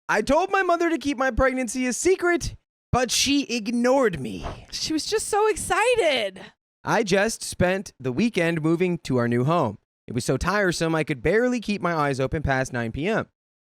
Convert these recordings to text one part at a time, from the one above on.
I told my mother to keep my pregnancy a secret, but she ignored me. She was just so excited. I just spent the weekend moving to our new home. It was so tiresome I could barely keep my eyes open past 9 p.m.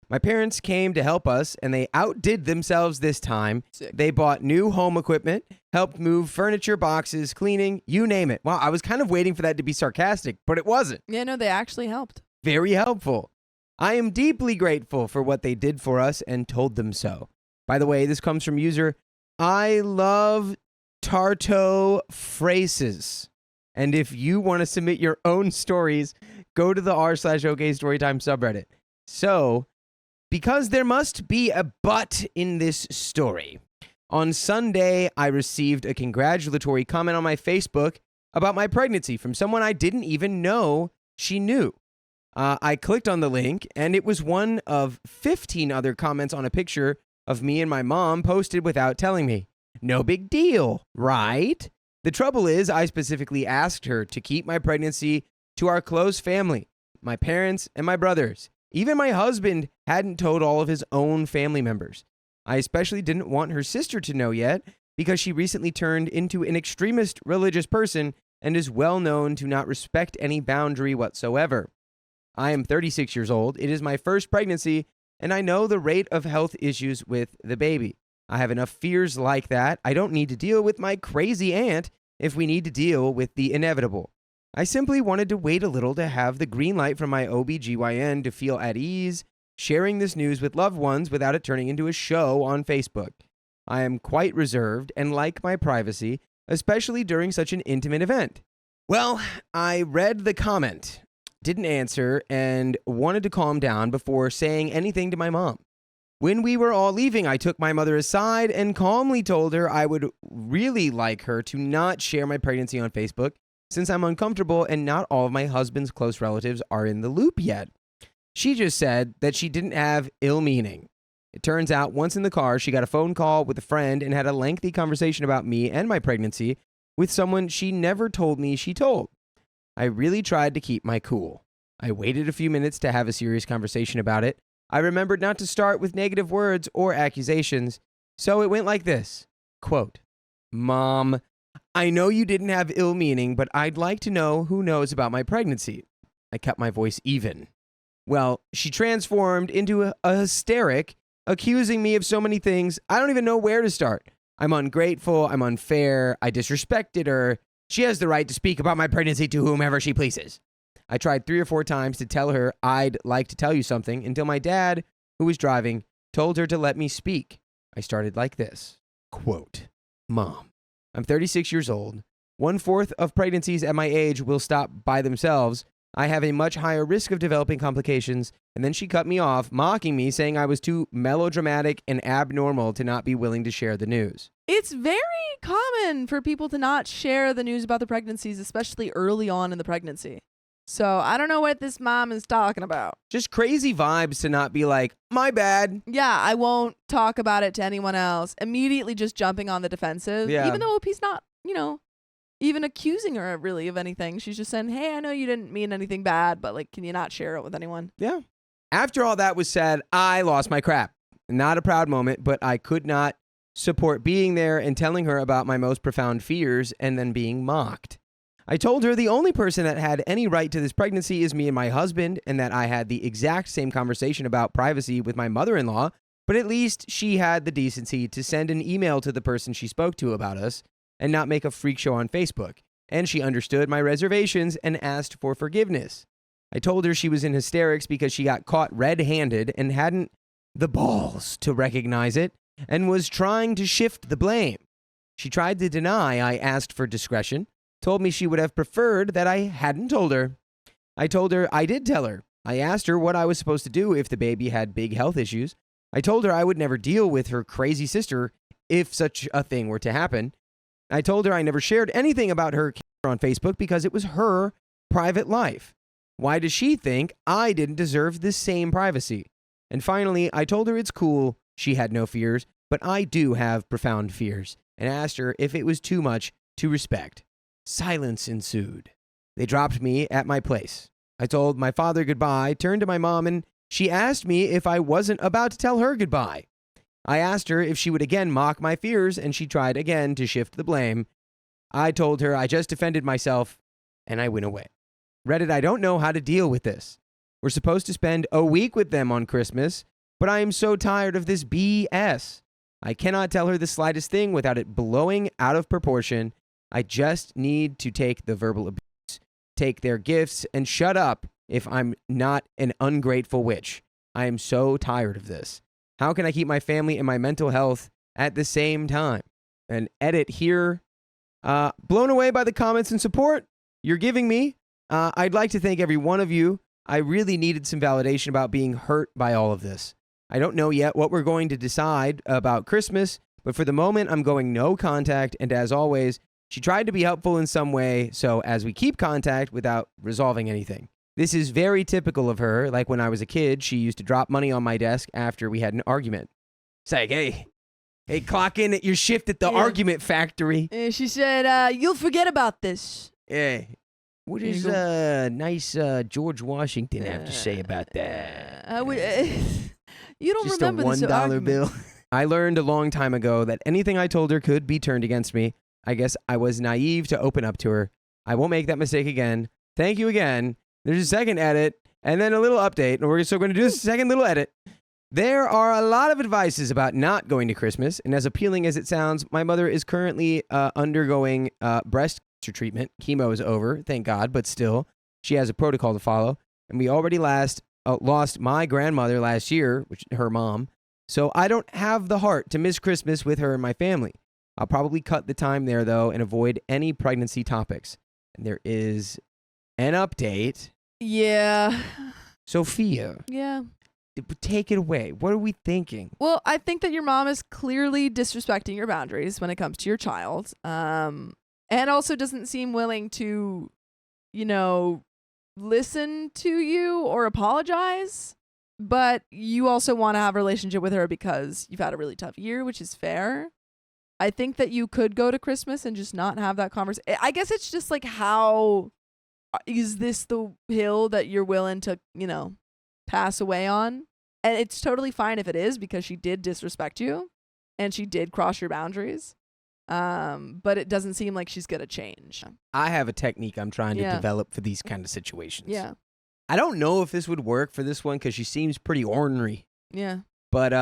My parents came to help us, and they outdid themselves this time. Sick. They bought new home equipment, helped move furniture, boxes, cleaning, you name it. Wow, I was kind of waiting for that to be sarcastic, but it wasn't. Yeah, no, they actually helped. Very helpful. I am deeply grateful for what they did for us and told them so. By the way, this comes from user I love Tarto Phrases. And if you want to submit your own stories, go to the r/OK Storytime subreddit. So, because there must be a but in this story. On Sunday, I received a congratulatory comment on my Facebook about my pregnancy from someone I didn't even know she knew. I clicked on the link, and it was one of 15 other comments on a picture of me and my mom posted without telling me. No big deal, right? The trouble is, I specifically asked her to keep my pregnancy to our close family, my parents and my brothers. Even my husband hadn't told all of his own family members. I especially didn't want her sister to know yet because she recently turned into an extremist religious person and is well known to not respect any boundary whatsoever. I am 36 years old. It is my first pregnancy, and I know the rate of health issues with the baby. I have enough fears like that. I don't need to deal with my crazy aunt if we need to deal with the inevitable. I simply wanted to wait a little to have the green light from my OBGYN to feel at ease sharing this news with loved ones without it turning into a show on Facebook. I am quite reserved and like my privacy, especially during such an intimate event. Well, I read the comment, didn't answer, and wanted to calm down before saying anything to my mom. When we were all leaving, I took my mother aside and calmly told her I would really like her to not share my pregnancy on Facebook since I'm uncomfortable and not all of my husband's close relatives are in the loop yet. She just said that she didn't have ill meaning. It turns out once in the car, she got a phone call with a friend and had a lengthy conversation about me and my pregnancy with someone she never told me she told. I really tried to keep my cool. I waited a few minutes to have a serious conversation about it. I remembered not to start with negative words or accusations, so it went like this. Quote, Mom, I know you didn't have ill meaning, but I'd like to know who knows about my pregnancy. I kept my voice even. Well, she transformed into a hysteric, accusing me of so many things, I don't even know where to start. I'm ungrateful, I'm unfair, I disrespected her. She has the right to speak about my pregnancy to whomever she pleases. I tried 3 or 4 times to tell her I'd like to tell you something until my dad, who was driving, told her to let me speak. I started like this. Quote, Mom, I'm 36 years old. 1/4 of pregnancies at my age will stop by themselves. I have a much higher risk of developing complications. And then she cut me off, mocking me, saying I was too melodramatic and abnormal to not be willing to share the news. It's very common for people to not share the news about the pregnancies, especially early on in the pregnancy. So I don't know what this mom is talking about. Just crazy vibes to not be like, my bad. Yeah, I won't talk about it to anyone else. Immediately just jumping on the defensive. Yeah. Even though he's not, even accusing her really of anything. She's just saying, hey, I know you didn't mean anything bad, but can you not share it with anyone? Yeah. After all that was said, I lost my crap. Not a proud moment, but I could not support being there and telling her about my most profound fears and then being mocked. I told her the only person that had any right to this pregnancy is me and my husband, and that I had the exact same conversation about privacy with my mother-in-law, but at least she had the decency to send an email to the person she spoke to about us and not make a freak show on Facebook. And she understood my reservations and asked for forgiveness. I told her she was in hysterics because she got caught red-handed and hadn't the balls to recognize it and was trying to shift the blame. She tried to deny I asked for discretion, told me she would have preferred that I hadn't told her. I told her I did tell her. I asked her what I was supposed to do if the baby had big health issues. I told her I would never deal with her crazy sister if such a thing were to happen. I told her I never shared anything about her on Facebook because it was her private life. Why does she think I didn't deserve the same privacy? And finally, I told her it's cool, she had no fears, but I do have profound fears, and asked her if it was too much to respect. Silence ensued. They dropped me at my place. I told my father goodbye, turned to my mom, and She asked me if I wasn't about to tell her goodbye. I asked her if she would again mock my fears, and she tried again to shift the blame. I told her I just defended myself, and I went away. Reddit, I don't know how to deal with this. We're supposed to spend a week with them on Christmas, but I am so tired of this BS. I cannot tell her the slightest thing without it blowing out of proportion. I just need to take the verbal abuse, take their gifts, and shut up if I'm not an ungrateful witch. I am so tired of this. How can I keep my family and my mental health at the same time? And edit here. Blown away by the comments and support you're giving me. I'd like to thank every one of you. I really needed some validation about being hurt by all of this. I don't know yet what we're going to decide about Christmas, but for the moment, I'm going no contact. And as always, she tried to be helpful in some way, so as we keep contact without resolving anything. This is very typical of her. Like when I was a kid, she used to drop money on my desk after we had an argument. It's like, hey, clock in at your shift at the argument factory. She said, you'll forget about this. Yeah. What does nice George Washington have to say about that? You don't Just remember a this $1 bill. I learned a long time ago that anything I told her could be turned against me. I guess I was naive to open up to her. I won't make that mistake again. Thank you again. There's a second edit and then a little update. And we're still going to do a second little edit. There are a lot of advices about not going to Christmas. And as appealing as it sounds, my mother is currently undergoing breast cancer treatment. Chemo is over, thank God. But still, she has a protocol to follow. And we already lost my grandmother last year, which her mom. So I don't have the heart to miss Christmas with her and my family. I'll probably cut the time there, though, and avoid any pregnancy topics. And there is an update. Yeah. Sophia. Yeah. Take it away. What are we thinking? Well, I think that your mom is clearly disrespecting your boundaries when it comes to your child. And also doesn't seem willing to, listen to you or apologize. But you also want to have a relationship with her because you've had a really tough year, which is fair. I think that you could go to Christmas and just not have that conversation. I guess it's just like, how is this the hill that you're willing to, pass away on? And it's totally fine if it is, because she did disrespect you and she did cross your boundaries. But it doesn't seem like she's going to change. I have a technique I'm trying to develop for these kind of situations. Yeah. I don't know if this would work for this one because she seems pretty ornery. Yeah. But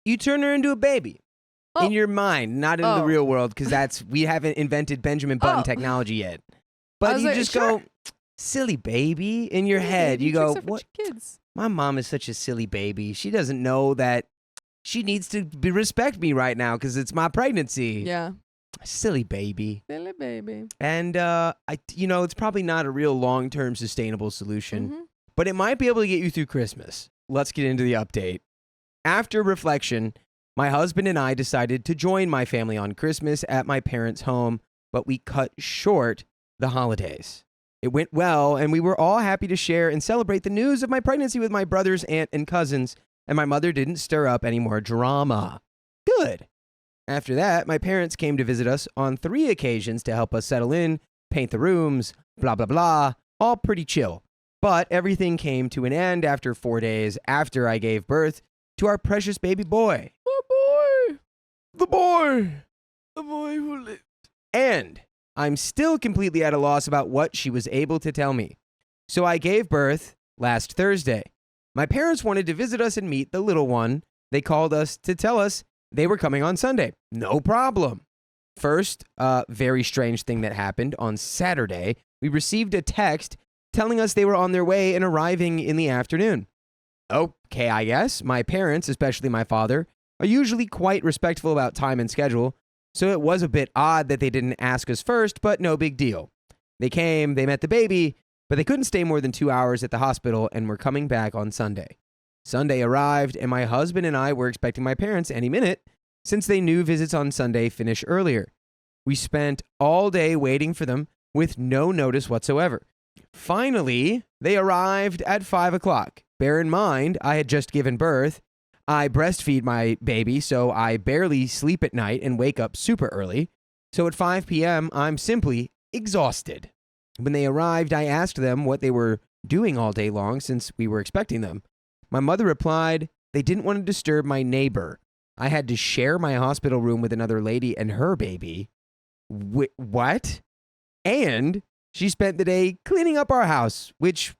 you turn her into a baby. In your mind, not in the real world, because we haven't invented Benjamin Button technology yet. But you just go, silly baby, in your head. You go, what? Kids. My mom is such a silly baby. She doesn't know that she needs to respect me right now because it's my pregnancy. Yeah. Silly baby. Silly baby. And it's probably not a real long-term sustainable solution, but it might be able to get you through Christmas. Let's get into the update. After reflection, my husband and I decided to join my family on Christmas at my parents' home, but we cut short the holidays. It went well, and we were all happy to share and celebrate the news of my pregnancy with my brothers, aunt, and cousins, and my mother didn't stir up any more drama. Good. After that, my parents came to visit us on 3 occasions to help us settle in, paint the rooms, blah, blah, blah, all pretty chill. But everything came to an end after 4 days after I gave birth to our precious baby boy. The boy who lived. And I'm still completely at a loss about what she was able to tell me. So I gave birth last Thursday. My parents wanted to visit us and meet the little one. They called us to tell us they were coming on Sunday. No problem. First, very strange thing that happened on Saturday. We received a text telling us they were on their way and arriving in the afternoon. Okay, I guess. My parents, especially my father, are usually quite respectful about time and schedule, so it was a bit odd that they didn't ask us first, but no big deal. They came, they met the baby, but they couldn't stay more than 2 hours at the hospital and were coming back on Sunday. Sunday arrived, and my husband and I were expecting my parents any minute, since they knew visits on Sunday finish earlier. We spent all day waiting for them with no notice whatsoever. Finally, they arrived at 5 o'clock. Bear in mind, I had just given birth. I breastfeed my baby, so I barely sleep at night and wake up super early. So at 5 p.m., I'm simply exhausted. When they arrived, I asked them what they were doing all day long since we were expecting them. My mother replied, they didn't want to disturb my neighbor. I had to share my hospital room with another lady and her baby. What? And she spent the day cleaning up our house, which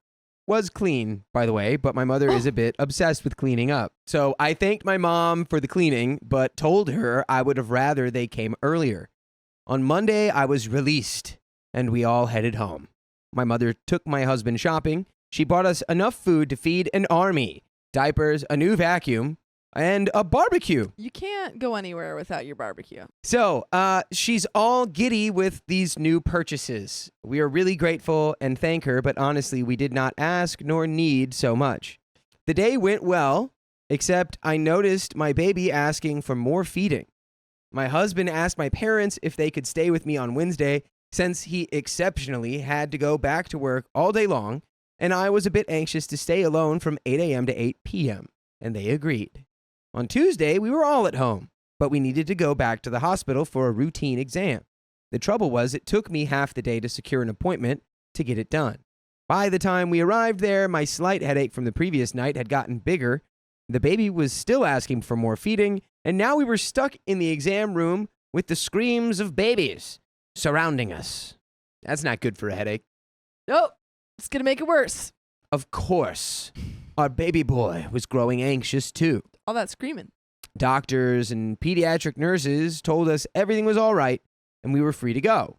was clean, by the way, but my mother is a bit obsessed with cleaning up. So I thanked my mom for the cleaning, but told her I would have rather they came earlier. On Monday, I was released, and we all headed home. My mother took my husband shopping. She bought us enough food to feed an army, diapers, a new vacuum, and a barbecue. You can't go anywhere without your barbecue. So, she's all giddy with these new purchases. We are really grateful and thank her, but honestly, we did not ask nor need so much. The day went well, except I noticed my baby asking for more feeding. My husband asked my parents if they could stay with me on Wednesday, since he exceptionally had to go back to work all day long, and I was a bit anxious to stay alone from 8 a.m. to 8 p.m., and they agreed. On Tuesday, we were all at home, but we needed to go back to the hospital for a routine exam. The trouble was it took me half the day to secure an appointment to get it done. By the time we arrived there, my slight headache from the previous night had gotten bigger. The baby was still asking for more feeding, and now we were stuck in the exam room with the screams of babies surrounding us. That's not good for a headache. Nope. It's going to make it worse. Of course, our baby boy was growing anxious too. All that screaming. Doctors and pediatric nurses told us everything was all right and we were free to go.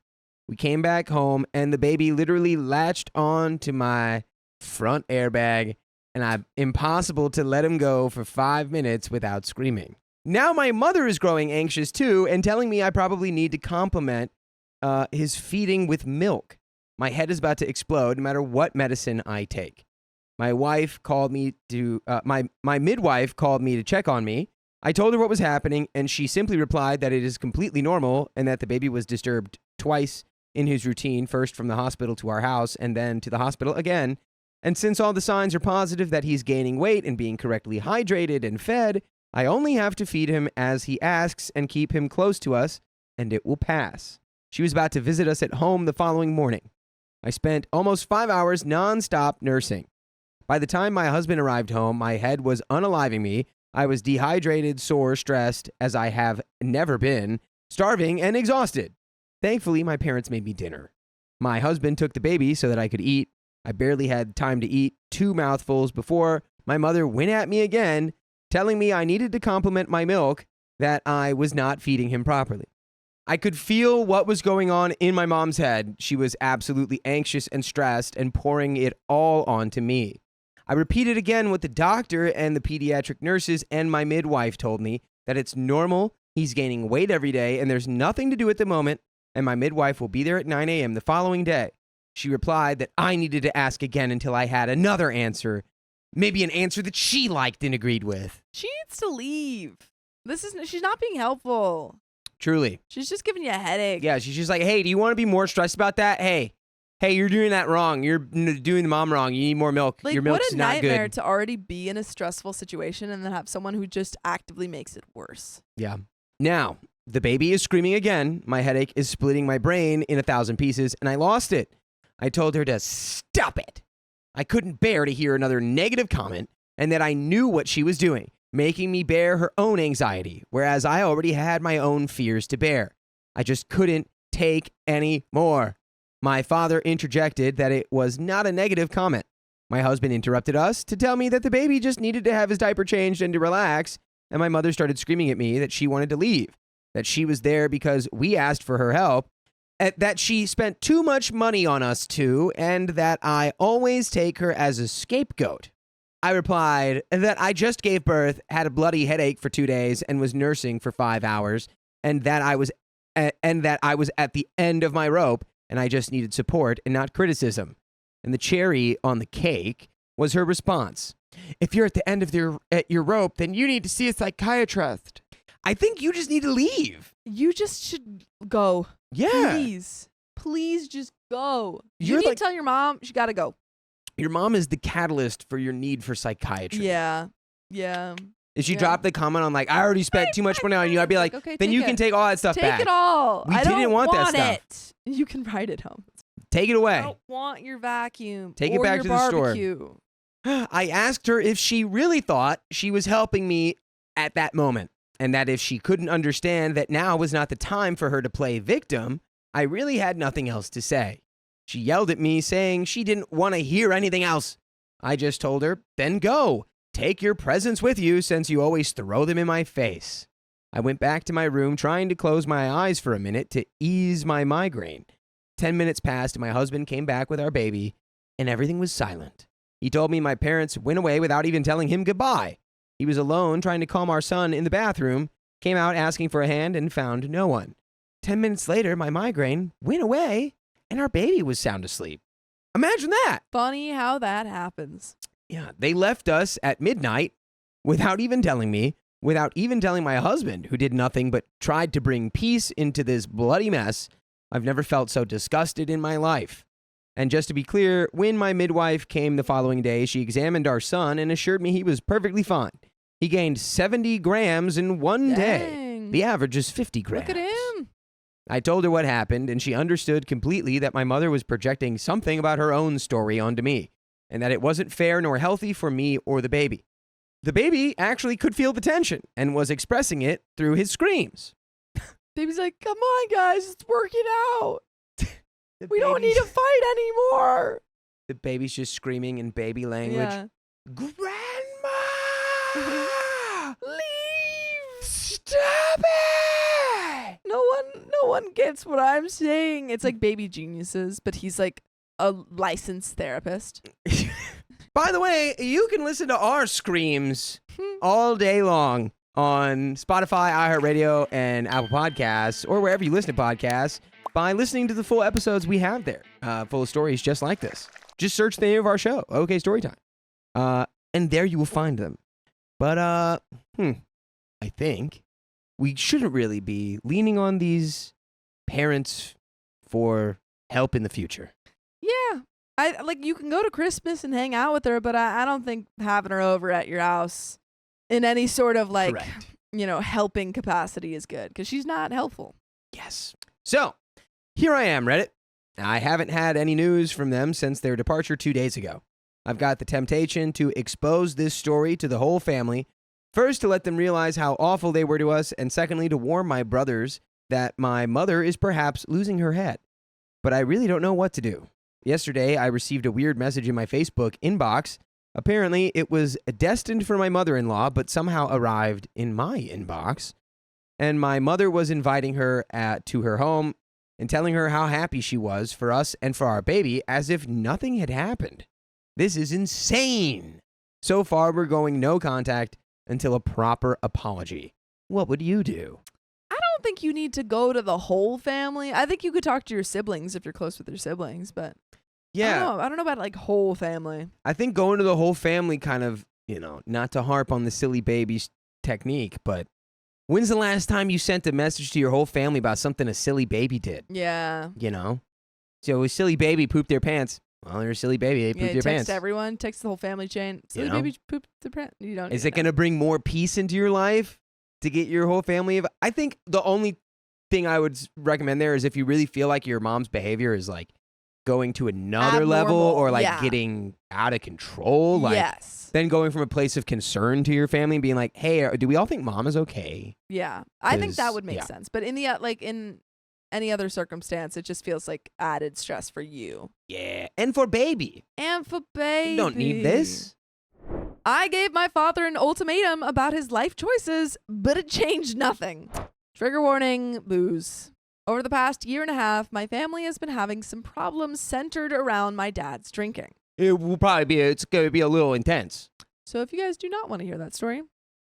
We came back home and the baby literally latched on to my front airbag and I'm impossible to let him go for 5 minutes without screaming. Now my mother is growing anxious too and telling me I probably need to complement his feeding with milk. My head is about to explode no matter what medicine I take. My wife called me to, my midwife called me to check on me. I told her what was happening, and she simply replied that it is completely normal and that the baby was disturbed twice in his routine, first from the hospital to our house and then to the hospital again. And since all the signs are positive that he's gaining weight and being correctly hydrated and fed, I only have to feed him as he asks and keep him close to us, and it will pass. She was about to visit us at home the following morning. I spent almost 5 hours nonstop nursing. By the time my husband arrived home, my head was unaliving me. I was dehydrated, sore, stressed, as I have never been, starving, and exhausted. Thankfully, my parents made me dinner. My husband took the baby so that I could eat. I barely had time to eat 2 mouthfuls before my mother went at me again, telling me I needed to complement my milk, that I was not feeding him properly. I could feel what was going on in my mom's head. She was absolutely anxious and stressed and pouring it all onto me. I repeated again what the doctor and the pediatric nurses and my midwife told me, that it's normal, he's gaining weight every day, and there's nothing to do at the moment, and my midwife will be there at 9 a.m. the following day. She replied that I needed to ask again until I had another answer, maybe an answer that she liked and agreed with. She needs to leave. She's not being helpful. Truly. She's just giving you a headache. Yeah, she's just like, hey, do you want to be more stressed about that? Hey, you're doing that wrong. You're doing the mom wrong. You need more milk. Like, your milk's not good. What a nightmare to already be in a stressful situation and then have someone who just actively makes it worse. Yeah. Now, the baby is screaming again. My headache is splitting my brain in 1,000 pieces, and I lost it. I told her to stop it. I couldn't bear to hear another negative comment and that I knew what she was doing, making me bear her own anxiety, whereas I already had my own fears to bear. I just couldn't take any more. My father interjected that it was not a negative comment. My husband interrupted us to tell me that the baby just needed to have his diaper changed and to relax, and my mother started screaming at me that she wanted to leave, that she was there because we asked for her help, that she spent too much money on us two, and that I always take her as a scapegoat. I replied that I just gave birth, had a bloody headache for 2 days, and was nursing for 5 hours, and that I was at the end of my rope, and I just needed support and not criticism. And the cherry on the cake was her response. If you're at the end of your rope, then you need to see a psychiatrist. I think you just need to leave. You just should go. Yeah. Please just go. You're You need like- to tell your mom she got to go. Your mom is the catalyst for your need for psychiatry. Yeah. If she Yeah. dropped the comment on like, I already spent too much money on you, I'd be like, okay, then take you it. can take all that stuff Take back. it all. We I didn't don't want that stuff. it. You can ride it home. Take it away. I don't want your vacuum. Take it or back your to the store. barbecue. I asked her if she really thought she was helping me at that moment, and that if she couldn't understand that now was not the time for her to play victim, I really had nothing else to say. She yelled at me, saying she didn't want to hear anything else. I just told her, then go. Take your presents with you since you always throw them in my face. I went back to my room trying to close my eyes for a minute to ease my migraine. 10 minutes passed and my husband came back with our baby, and everything was silent. He told me my parents went away without even telling him goodbye. He was alone trying to calm our son in the bathroom, came out asking for a hand, and found no one. 10 minutes later, my migraine went away, and our baby was sound asleep. Imagine that. Funny how that happens. Yeah, they left us at midnight without even telling me, without even telling my husband, who did nothing but tried to bring peace into this bloody mess. I've never felt so disgusted in my life. And just to be clear, when my midwife came the following day, she examined our son and assured me he was perfectly fine. He gained 70 grams in one day. Dang. The average is 50 grams. Look at him. I told her what happened, and she understood completely that my mother was projecting something about her own story onto me, and that it wasn't fair nor healthy for me or the baby. The baby actually could feel the tension and was expressing it through his screams. Baby's like, come on, guys, it's working out. The We don't need baby's- to fight anymore. The baby's just screaming in baby language. Yeah. Grandma! Leave. Stop it! No one gets what I'm saying. It's like Baby Geniuses, but he's like a licensed therapist. By the way, you can listen to our screams all day long on Spotify, iHeartRadio, and Apple Podcasts, or wherever you listen to podcasts, by listening to the full episodes we have there, full of stories just like this. Just search the name of our show, OK Storytime, and there you will find them. But I think we shouldn't really be leaning on these parents for help in the future. Yeah. I like you can go to Christmas and hang out with her, but I don't think having her over at your house in any sort of like, Correct. Helping capacity is good because she's not helpful. Yes. So, here I am, Reddit. I haven't had any news from them since their departure 2 days ago. I've got the temptation to expose this story to the whole family, first to let them realize how awful they were to us, and secondly to warn my brothers that my mother is perhaps losing her head. But I really don't know what to do. Yesterday, I received a weird message in my Facebook inbox. Apparently, it was destined for my mother-in-law, but somehow arrived in my inbox. And my mother was inviting her to her home and telling her how happy she was for us and for our baby as if nothing had happened. This is insane. So far, we're going no contact until a proper apology. What would you do? I don't think you need to go to the whole family. I think you could talk to your siblings if you're close with your siblings, but Yeah, I don't know about like whole family. I think going to the whole family kind of, not to harp on the silly baby's technique, but when's the last time you sent a message to your whole family about something a silly baby did? Yeah. So a silly baby pooped their pants. Well, you're a silly baby. They pooped their text pants. everyone, text the whole family chain. Silly baby pooped their pants. You don't. Is it going to bring more peace into your life to get your whole family? I think the only thing I would recommend there is if you really feel like your mom's behavior is like going to another level Abnormal, or like yeah. getting out of control. Like, yes. then going from a place of concern to your family and being like, hey, do we all think mom is okay? Yeah. I think that 'Cause- would make yeah. sense. But in the in any other circumstance, it just feels like added stress for you Yeah. And for baby. and for baby. You don't need this. I gave my father an ultimatum about his life choices, but it changed nothing. Trigger warning, booze. Over the past year and a half, my family has been having some problems centered around my dad's drinking. It will probably it's going to be a little intense. So if you guys do not want to hear that story,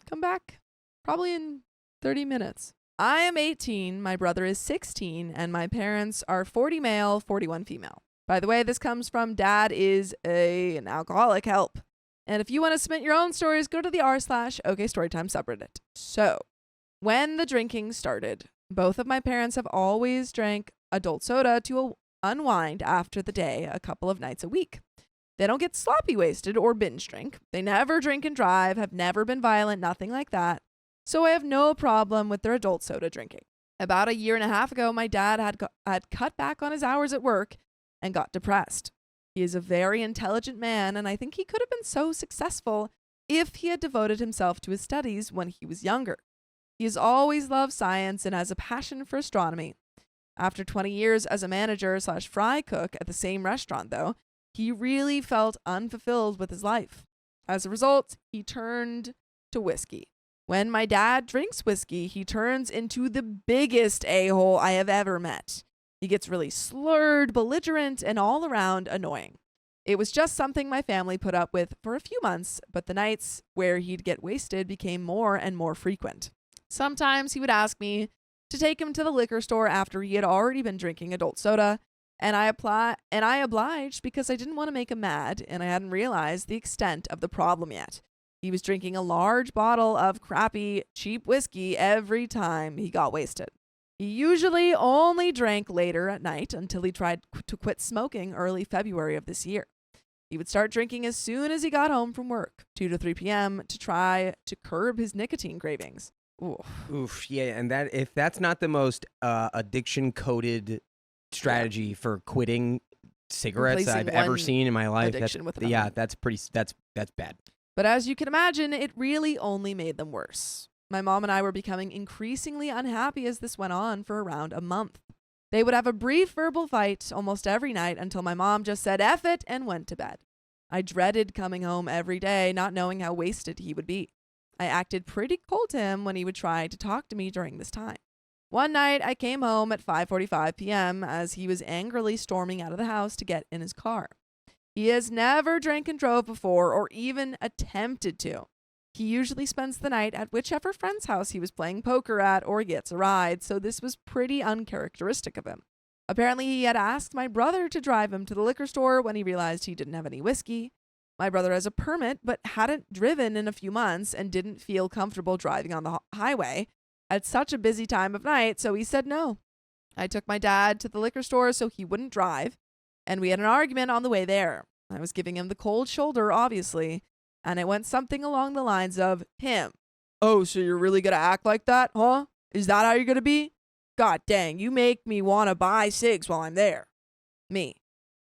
come back probably in 30 minutes. I am 18, my brother is 16, and my parents are 40 male, 41 female. By the way, this comes from Dad is an alcoholic help. And if you want to submit your own stories, go to the r/OK Storytime subreddit. So, when the drinking started, both of my parents have always drank adult soda to unwind after the day a couple of nights a week. They don't get sloppy wasted or binge drink. They never drink and drive, have never been violent, nothing like that. So I have no problem with their adult soda drinking. About a year and a half ago, my dad had cut back on his hours at work and got depressed. He is a very intelligent man, and I think he could have been so successful if he had devoted himself to his studies when he was younger. He has always loved science and has a passion for astronomy. After 20 years as a manager/fry cook at the same restaurant, though, he really felt unfulfilled with his life. As a result, he turned to whiskey. When my dad drinks whiskey, he turns into the biggest a-hole I have ever met. He gets really slurred, belligerent, and all around annoying. It was just something my family put up with for a few months, but the nights where he'd get wasted became more and more frequent. Sometimes he would ask me to take him to the liquor store after he had already been drinking adult soda, and I obliged because I didn't want to make him mad, and I hadn't realized the extent of the problem yet. He was drinking a large bottle of crappy, cheap whiskey every time he got wasted. He usually only drank later at night until he tried to quit smoking early February of this year. He would start drinking as soon as he got home from work, 2 to 3 p.m., to try to curb his nicotine cravings. Oof, yeah, and that if that's not the most addiction-coded strategy for quitting cigarettes I've ever seen in my life, that's bad. But as you can imagine, it really only made them worse. My mom and I were becoming increasingly unhappy as this went on for around a month. They would have a brief verbal fight almost every night until my mom just said F it and went to bed. I dreaded coming home every day, not knowing how wasted he would be. I acted pretty cold to him when he would try to talk to me during this time. One night, I came home at 5:45 p.m. as he was angrily storming out of the house to get in his car. He has never drank and drove before or even attempted to. He usually spends the night at whichever friend's house he was playing poker at or gets a ride, so this was pretty uncharacteristic of him. Apparently, he had asked my brother to drive him to the liquor store when he realized he didn't have any whiskey. My brother has a permit but hadn't driven in a few months and didn't feel comfortable driving on the highway at such a busy time of night, so he said no. I took my dad to the liquor store so he wouldn't drive, and we had an argument on the way there. I was giving him the cold shoulder, obviously, and it went something along the lines of him. Oh, so you're really going to act like that, huh? Is that how you're going to be? God dang, you make me want to buy cigs while I'm there. Me.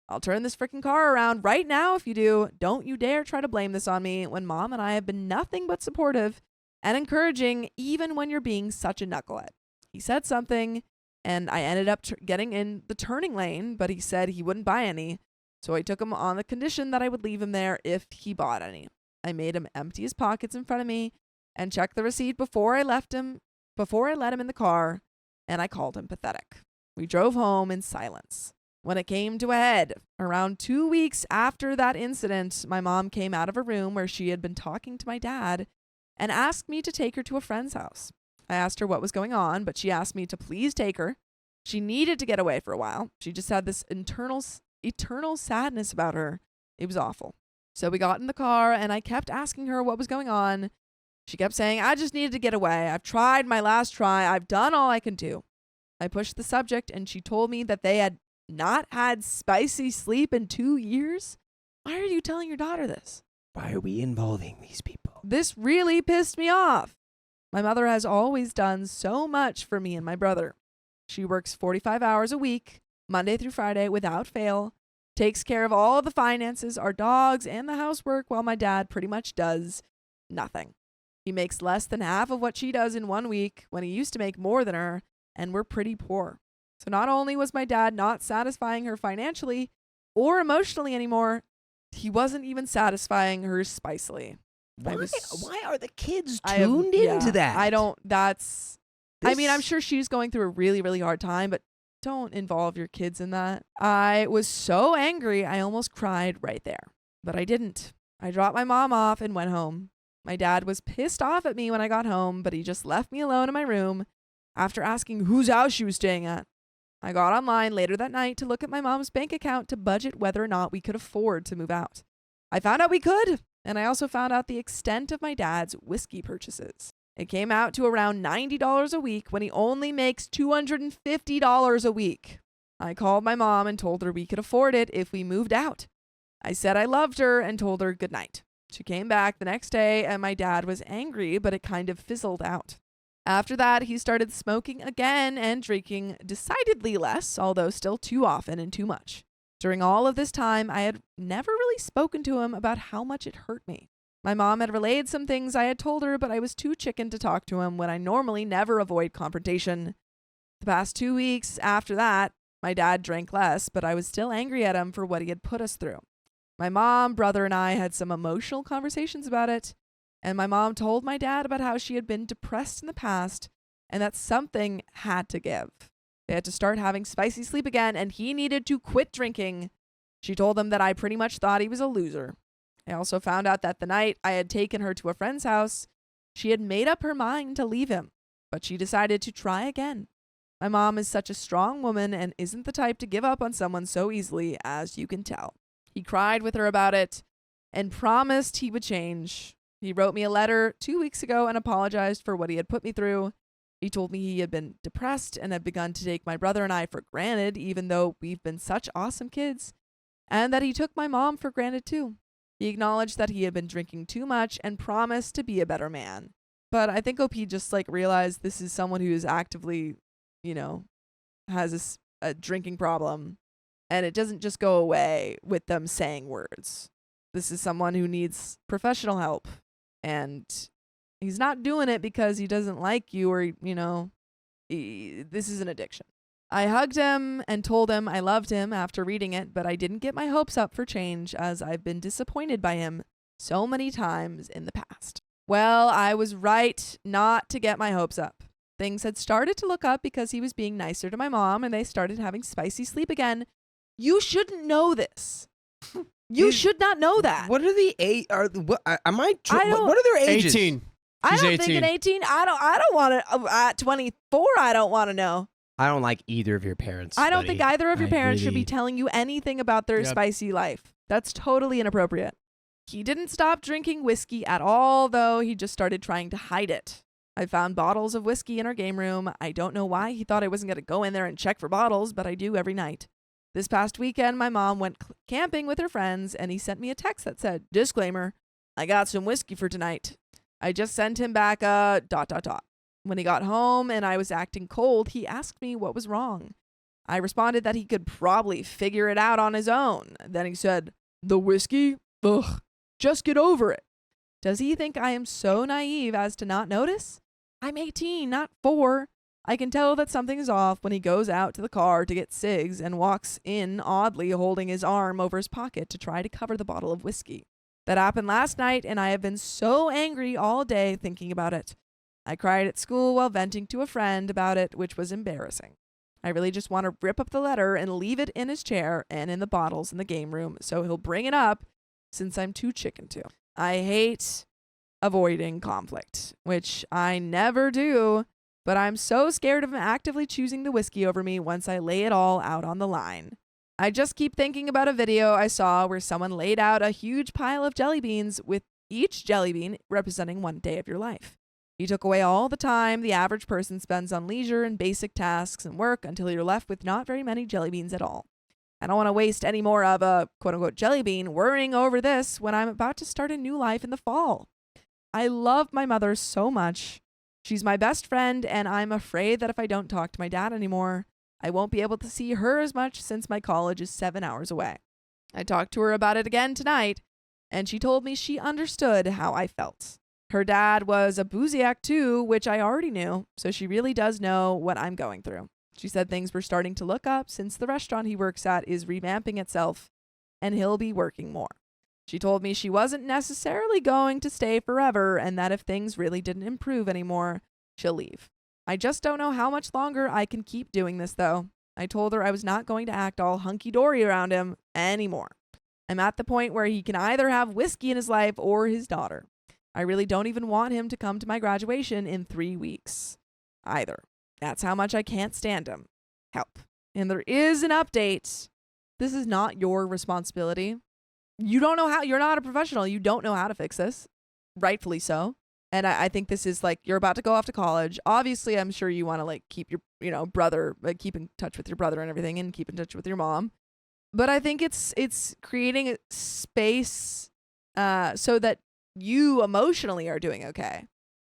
I'll turn this freaking car around right now if you do. Don't you dare try to blame this on me when Mom and I have been nothing but supportive and encouraging even when you're being such a knucklehead. He said something, and I ended up getting in the turning lane, but he said he wouldn't buy any, so I took him on the condition that I would leave him there if he bought any. I made him empty his pockets in front of me and check the receipt before I let him in the car, and I called him pathetic. We drove home in silence. When it came to a head, around 2 weeks after that incident, my mom came out of a room where she had been talking to my dad and asked me to take her to a friend's house. I asked her what was going on, but she asked me to please take her. She needed to get away for a while. She just had this eternal sadness about her. It was awful. So we got in the car, and I kept asking her what was going on. She kept saying, I just needed to get away. I've tried my last try. I've done all I can do. I pushed the subject, and she told me that they had not had spicy sleep in 2 years. Why are you telling your daughter this? Why are we involving these people? This really pissed me off. My mother has always done so much for me and my brother. She works 45 hours a week, Monday through Friday, without fail, takes care of all the finances, our dogs, and the housework, while my dad pretty much does nothing. He makes less than half of what she does in 1 week when he used to make more than her, and we're pretty poor. So not only was my dad not satisfying her financially or emotionally anymore, he wasn't even satisfying her spicily. Why are the kids tuned into that? I mean, I'm sure she's going through a really, really hard time, but don't involve your kids in that. I was so angry, I almost cried right there. But I didn't. I dropped my mom off and went home. My dad was pissed off at me when I got home, but he just left me alone in my room after asking whose house she was staying at. I got online later that night to look at my mom's bank account to budget whether or not we could afford to move out. I found out we could, and I also found out the extent of my dad's whiskey purchases. It came out to around $90 a week when he only makes $250 a week. I called my mom and told her we could afford it if we moved out. I said I loved her and told her good night. She came back the next day and my dad was angry, but it kind of fizzled out. After that, he started smoking again and drinking decidedly less, although still too often and too much. During all of this time, I had never really spoken to him about how much it hurt me. My mom had relayed some things I had told her, but I was too chicken to talk to him when I normally never avoid confrontation. The past 2 weeks after that, my dad drank less, but I was still angry at him for what he had put us through. My mom, brother, and I had some emotional conversations about it, and my mom told my dad about how she had been depressed in the past and that something had to give. They had to start having spicy sleep again, and he needed to quit drinking. She told him that I pretty much thought he was a loser. I also found out that the night I had taken her to a friend's house, she had made up her mind to leave him, but she decided to try again. My mom is such a strong woman and isn't the type to give up on someone so easily, as you can tell. He cried with her about it and promised he would change. He wrote me a letter 2 weeks ago and apologized for what he had put me through. He told me he had been depressed and had begun to take my brother and I for granted, even though we've been such awesome kids, and that he took my mom for granted too. He acknowledged that he had been drinking too much and promised to be a better man. But I think OP just realized this is someone who is actively, has a drinking problem, and it doesn't just go away with them saying words. This is someone who needs professional help, and he's not doing it because he doesn't like you or, this is an addiction. I hugged him and told him I loved him after reading it, but I didn't get my hopes up for change as I've been disappointed by him so many times in the past. Well, I was right not to get my hopes up. Things had started to look up because he was being nicer to my mom and they started having spicy sleep again. You shouldn't know this. You should not know that. What are the age? What are their ages? 18. I She's don't 18. think at 18. I don't want to. At 24, I don't want to know. I don't like either of your parents. I don't think either of your I parents should be really- telling you anything about their spicy life. That's totally inappropriate. He didn't stop drinking whiskey at all, though. He just started trying to hide it. I found bottles of whiskey in our game room. I don't know why he thought I wasn't going to go in there and check for bottles, but I do every night. This past weekend, my mom went camping with her friends, and he sent me a text that said, "Disclaimer, I got some whiskey for tonight." I just sent him back a ... When he got home and I was acting cold, he asked me what was wrong. I responded that he could probably figure it out on his own. Then he said, "The whiskey? Ugh, just get over it." Does he think I am so naive as to not notice? I'm 18, not 4. I can tell that something is off when he goes out to the car to get cigs and walks in oddly holding his arm over his pocket to try to cover the bottle of whiskey. That happened last night, and I have been so angry all day thinking about it. I cried at school while venting to a friend about it, which was embarrassing. I really just want to rip up the letter and leave it in his chair and in the bottles in the game room so he'll bring it up since I'm too chicken to. I hate avoiding conflict, which I never do, but I'm so scared of him actively choosing the whiskey over me once I lay it all out on the line. I just keep thinking about a video I saw where someone laid out a huge pile of jelly beans with each jelly bean representing one day of your life. He took away all the time the average person spends on leisure and basic tasks and work until you're left with not very many jelly beans at all. I don't want to waste any more of a quote-unquote jelly bean worrying over this when I'm about to start a new life in the fall. I love my mother so much. She's my best friend, and I'm afraid that if I don't talk to my dad anymore, I won't be able to see her as much since my college is 7 hours away. I talked to her about it again tonight, and she told me she understood how I felt. Her dad was a booziac too, which I already knew, so she really does know what I'm going through. She said things were starting to look up since the restaurant he works at is revamping itself, and he'll be working more. She told me she wasn't necessarily going to stay forever, and that if things really didn't improve anymore, she'll leave. I just don't know how much longer I can keep doing this, though. I told her I was not going to act all hunky-dory around him anymore. I'm at the point where he can either have whiskey in his life or his daughter. I really don't even want him to come to my graduation in 3 weeks either. That's how much I can't stand him. Help. And there is an update. This is not your responsibility. You don't know how. You're not a professional. You don't know how to fix this. Rightfully so. And I think this is you're about to go off to college. Obviously, I'm sure you want to keep your brother, keep in touch with your brother and everything, and keep in touch with your mom. But I think it's creating a space so that you emotionally are doing okay,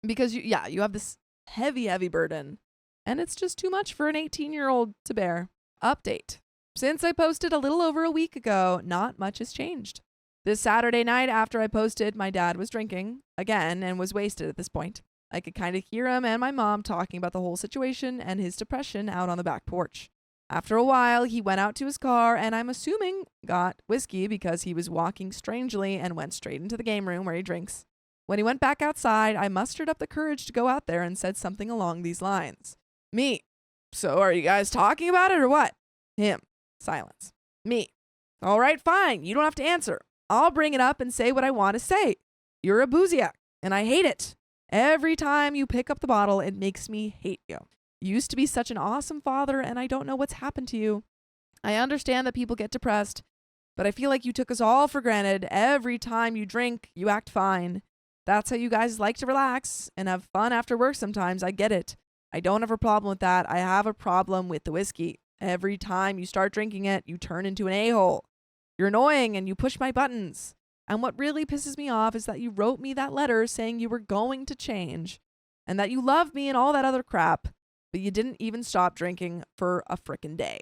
because you have this heavy burden, and it's just too much for an 18-year-old to bear. Update. Since I posted a little over a week ago, not much has changed. This Saturday night after I posted, my dad was drinking again and was wasted at this point. I could kind of hear him and my mom talking about the whole situation and his depression out on the back porch. After a while, he went out to his car and I'm assuming got whiskey because he was walking strangely and went straight into the game room where he drinks. When he went back outside, I mustered up the courage to go out there and said something along these lines. Me. So are you guys talking about it or what? Him. Silence. Me. All right, fine. You don't have to answer. I'll bring it up and say what I want to say. You're a booziac, and I hate it. Every time you pick up the bottle, it makes me hate you. You used to be such an awesome father, and I don't know what's happened to you. I understand that people get depressed, but I feel like you took us all for granted. Every time you drink, you act fine. That's how you guys like to relax and have fun after work sometimes. I get it. I don't have a problem with that. I have a problem with the whiskey. Every time you start drinking it, you turn into an a-hole. You're annoying and you push my buttons. And what really pisses me off is that you wrote me that letter saying you were going to change and that you love me and all that other crap, but you didn't even stop drinking for a frickin' day.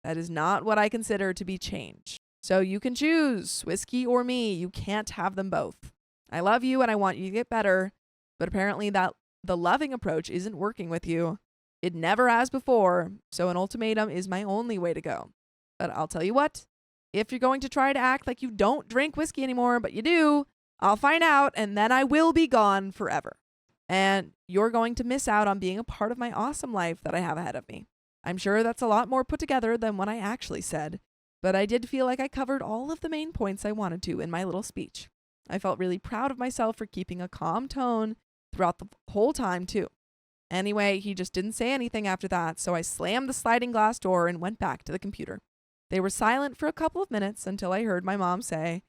That is not what I consider to be change. So you can choose whiskey or me. You can't have them both. I love you and I want you to get better, but apparently that the loving approach isn't working with you. It never has before, so an ultimatum is my only way to go. But I'll tell you what, if you're going to try to act like you don't drink whiskey anymore, but you do, I'll find out and then I will be gone forever. And you're going to miss out on being a part of my awesome life that I have ahead of me. I'm sure that's a lot more put together than what I actually said, but I did feel like I covered all of the main points I wanted to in my little speech. I felt really proud of myself for keeping a calm tone throughout the whole time, too. Anyway, he just didn't say anything after that, so I slammed the sliding glass door and went back to the computer. They were silent for a couple of minutes until I heard my mom say,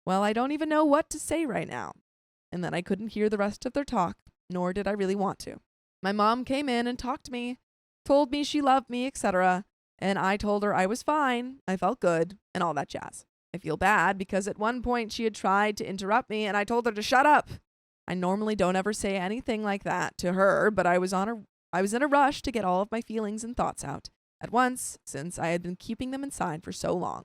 "Well, I don't even know what to say right now." And then I couldn't hear the rest of their talk, nor did I really want to. My mom came in and talked to me, told me she loved me, etc., and I told her I was fine, I felt good, and all that jazz. I feel bad because at one point she had tried to interrupt me and I told her to shut up. I normally don't ever say anything like that to her, but I was in a rush to get all of my feelings and thoughts out at once since I had been keeping them inside for so long.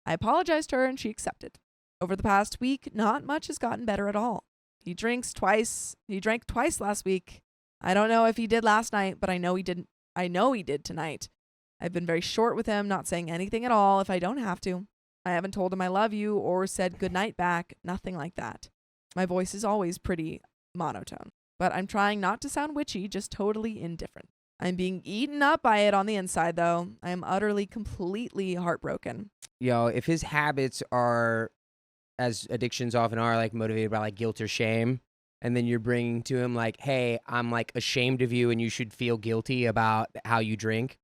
I apologized to her and she accepted. Over the past week, not much has gotten better at all. He drank twice last week. I don't know if he did last night, but I know he didn't. I know he did tonight. I've been very short with him, not saying anything at all if I don't have to. I haven't told him I love you or said goodnight back, nothing like that. My voice is always pretty monotone, but I'm trying not to sound witchy, just totally indifferent. I'm being eaten up by it on the inside, though. I am utterly, completely heartbroken. Yo, if his habits are, as addictions often are, like motivated by like guilt or shame, and then you're bringing to him like, hey, I'm like ashamed of you and you should feel guilty about how you drink,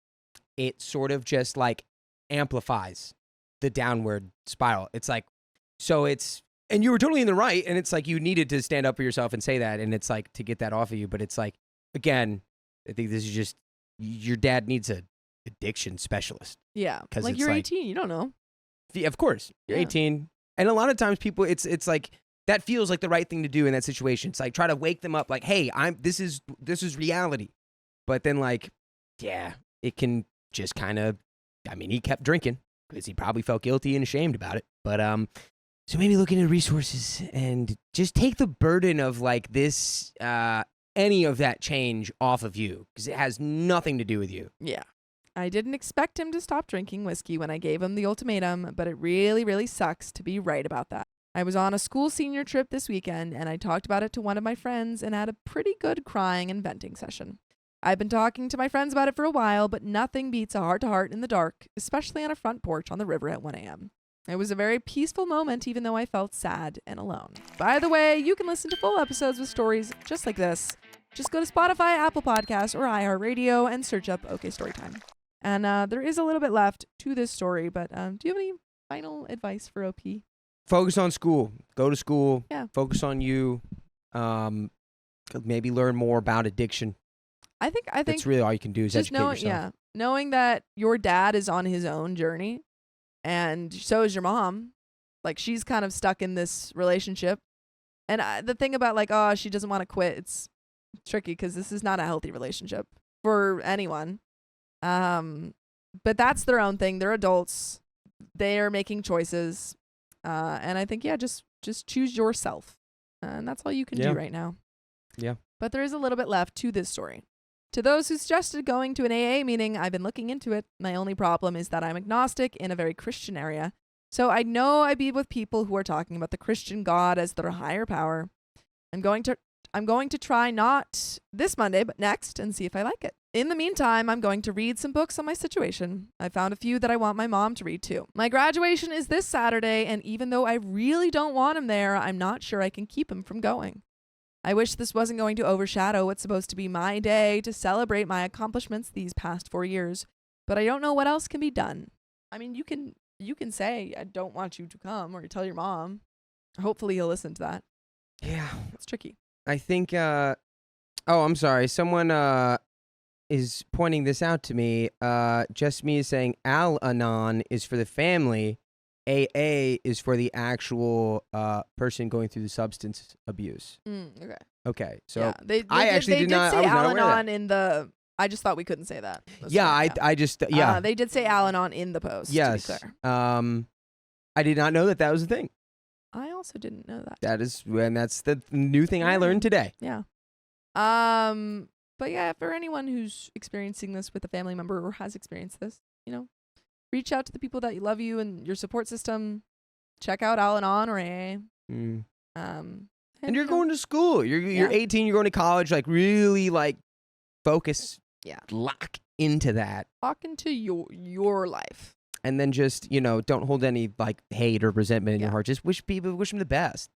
it sort of just like amplifies the downward spiral. It's like, so it's, and you were totally in the right, and it's like you needed to stand up for yourself and say that, and it's like to get that off of you, but it's like, again, I think this is just, your dad needs a addiction specialist. Yeah, like you're 18, you don't know. Yeah, of course, you're 18, and a lot of times people, it's like, that feels like the right thing to do in that situation. It's like, try to wake them up like, hey, this is reality. But then like, yeah, it can just kind of, I mean, he kept drinking because he probably felt guilty and ashamed about it. But so maybe look into resources and just take the burden of like this, any of that change off of you, because it has nothing to do with you. Yeah. I didn't expect him to stop drinking whiskey when I gave him the ultimatum, but it really, really sucks to be right about that. I was on a school senior trip this weekend, and I talked about it to one of my friends and had a pretty good crying and venting session. I've been talking to my friends about it for a while, but nothing beats a heart-to-heart in the dark, especially on a front porch on the river at 1 a.m. It was a very peaceful moment, even though I felt sad and alone. By the way, you can listen to full episodes with stories just like this. Just go to Spotify, Apple Podcasts, or iHeartRadio and search up OK Storytime. And there is a little bit left to this story, but do you have any final advice for OP? Focus on school. Go to school. Yeah. Focus on you. Maybe learn more about addiction. I think that's really all you can do is educate yourself. Yeah, knowing that your dad is on his own journey, and so is your mom. Like, she's kind of stuck in this relationship, and the thing about like, oh, she doesn't want to quit. It's tricky because this is not a healthy relationship for anyone. But that's their own thing. They're adults. They're making choices. And I think, just choose yourself. And that's all you can do right now. Yeah. But there is a little bit left to this story. To those who suggested going to an AA meeting, I've been looking into it. My only problem is that I'm agnostic in a very Christian area. So I know I be with people who are talking about the Christian God as their higher power. I'm going to try not this Monday, but next, and see if I like it. In the meantime, I'm going to read some books on my situation. I found a few that I want my mom to read too. My graduation is this Saturday, and even though I really don't want him there, I'm not sure I can keep him from going. I wish this wasn't going to overshadow what's supposed to be my day to celebrate my accomplishments these past 4 years, but I don't know what else can be done. I mean, you can say, I don't want you to come, or you tell your mom. Hopefully he'll listen to that. Yeah. It's tricky. I think, I'm sorry. Someone is pointing this out to me. Just me is saying Al-Anon is for the family. AA is for the actual person going through the substance abuse. Okay. Okay. So yeah, they I actually did did not. say I was not aware of Al-Anon that. in the. I just thought we couldn't say that. I just They did say Al-Anon in the post. Yes. To be clear. I did not know that was a thing. I also didn't know that. That's the new thing I learned today. Yeah. But yeah, for anyone who's experiencing this with a family member or has experienced this, reach out to the people that love you and your support system. Check out Al-Anon or AA. And you're going to school. You're 18. You're going to college. Like really, focus. Yeah. Lock into that. Lock into your life. And then just don't hold any hate or resentment in your heart. Just wish them the best.